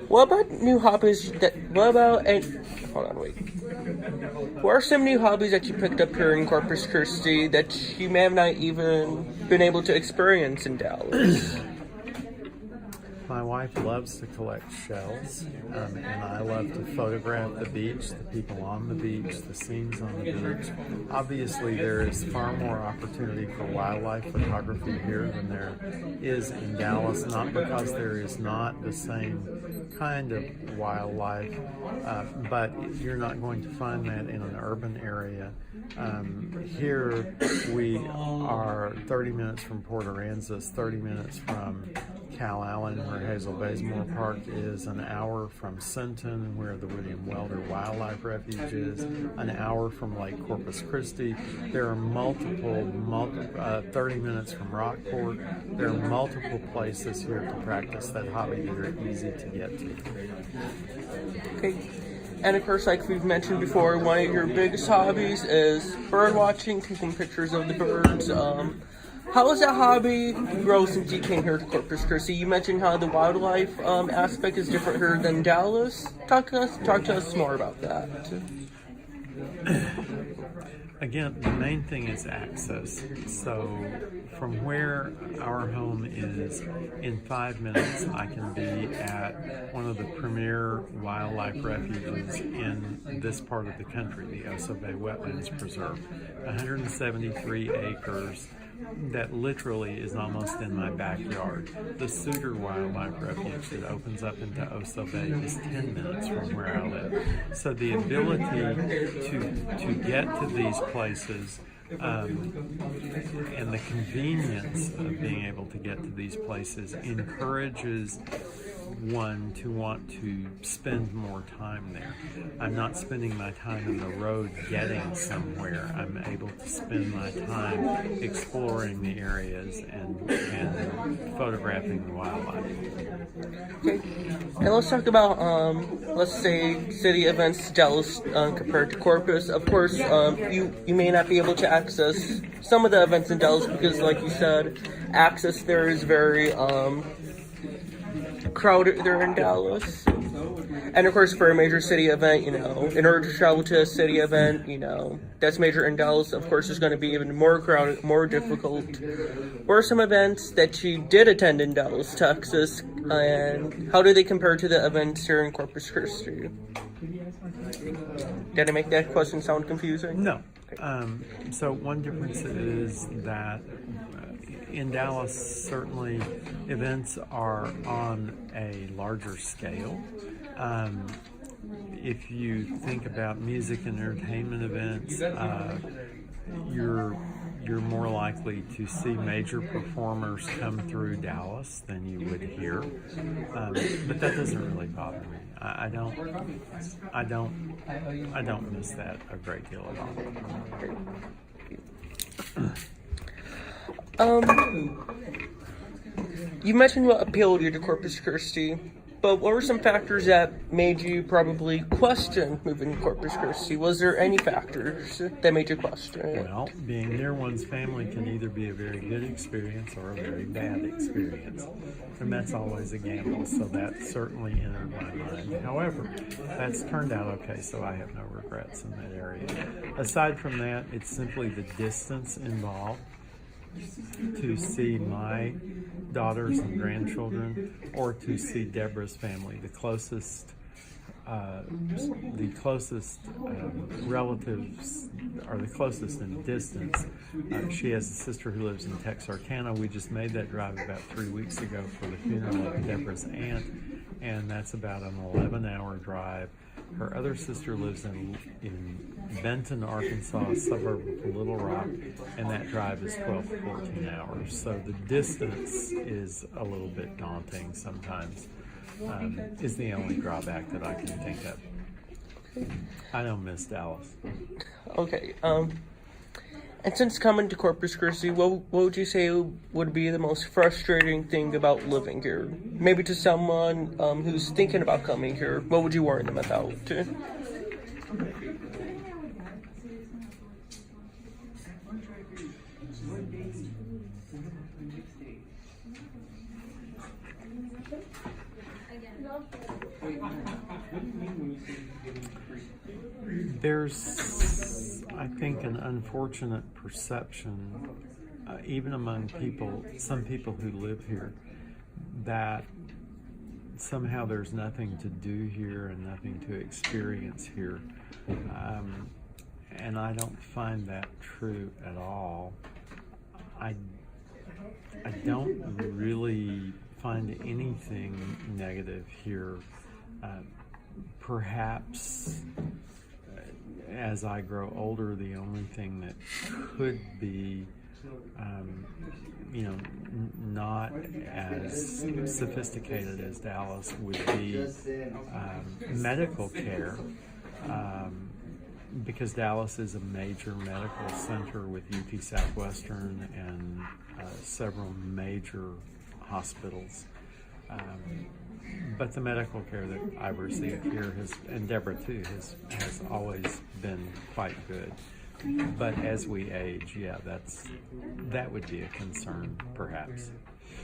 What about new hobbies that, what about, and, hold on, wait. What are some new hobbies that you picked up here in Corpus Christi that you may have not even been able to experience in Dallas? My wife loves to collect shells, and I love to photograph the beach, the people on the beach, the scenes on the beach. Obviously, there is far more opportunity for wildlife photography here than there is in Dallas, not because there is not the same kind of wildlife, but you're not going to find that in an urban area. Here we are 30 minutes from Port Aransas, 30 minutes from Cal Allen, where Hazel Bazemore Park is, an hour from Sinton, where the William Welder Wildlife Refuge is, an hour from Lake Corpus Christi. There are multiple 30 minutes from Rockport. There are multiple places here to practice that hobby that are easy to get to. Okay. And of course, like we've mentioned before, one of your biggest hobbies is bird watching, taking pictures of the birds. How has that hobby grown since you came here to Corpus Christi? You mentioned how the wildlife aspect is different here than Dallas. Talk to us more about that. Again, the main thing is access. So from where our home is, in 5 minutes, I can be at one of the premier wildlife refuges in this part of the country, the Oso Bay Wetlands Preserve. 173 acres that literally is almost in my backyard. The Suter Wildlife Refuge that opens up into Oso Bay is 10 minutes from where I live. So the ability to get to these places and the convenience of being able to get to these places encourages one to want to spend more time there. I'm not spending my time on the road getting somewhere. I'm able to spend my time exploring the areas and photographing the wildlife. Okay, and let's talk about, let's say, city events Dallas compared to Corpus. Of course, you may not be able to access some of the events in Dallas because, like you said, access there is very crowded there in Dallas. And of course, for a major city event, in order to travel to a city event, that's major in Dallas, of course, is going to be even more crowded, more difficult. What are some events that you did attend in Dallas, Texas, and how do they compare to the events here in Corpus Christi? Did I make that question sound confusing? No. So one difference is that in Dallas, certainly events are on a larger scale. If you think about music and entertainment events, you're more likely to see major performers come through Dallas than you would here. But that doesn't really bother me. I don't miss that a great deal at all. You mentioned what appealed you to Corpus Christi, but what were some factors that made you probably question moving to Corpus Christi? Was there any factors that made you question it? Well, being near one's family can either be a very good experience or a very bad experience, and that's always a gamble, so that certainly entered my mind. However, that's turned out okay, so I have no regrets in that area. Aside from that, it's simply the distance involved to see my daughters and grandchildren, or to see Deborah's family, the closest relatives are the closest in distance. She has a sister who lives in Texarkana. We just made that drive about 3 weeks ago for the funeral of Deborah's aunt, and that's about an 11-hour drive. Her other sister lives in Benton, Arkansas, a suburb of Little Rock, and that drive is 12 to 14 hours. So the distance is a little bit daunting sometimes, is the only drawback that I can think of. I don't miss Dallas. Okay, and since coming to Corpus Christi, what would you say would be the most frustrating thing about living here? Maybe to someone who's thinking about coming here, what would you warn them about? There's, I think, an unfortunate perception, even among people, some people who live here, that somehow there's nothing to do here and nothing to experience here. And I don't find that true at all. I don't really find anything negative here. Perhaps as I grow older, the only thing that could be, not as sophisticated as Dallas would be medical care. Because Dallas is a major medical center with UT Southwestern and several major hospitals. But the medical care that I've received here and Deborah too, has always been quite good. But as we age, that would be a concern, perhaps.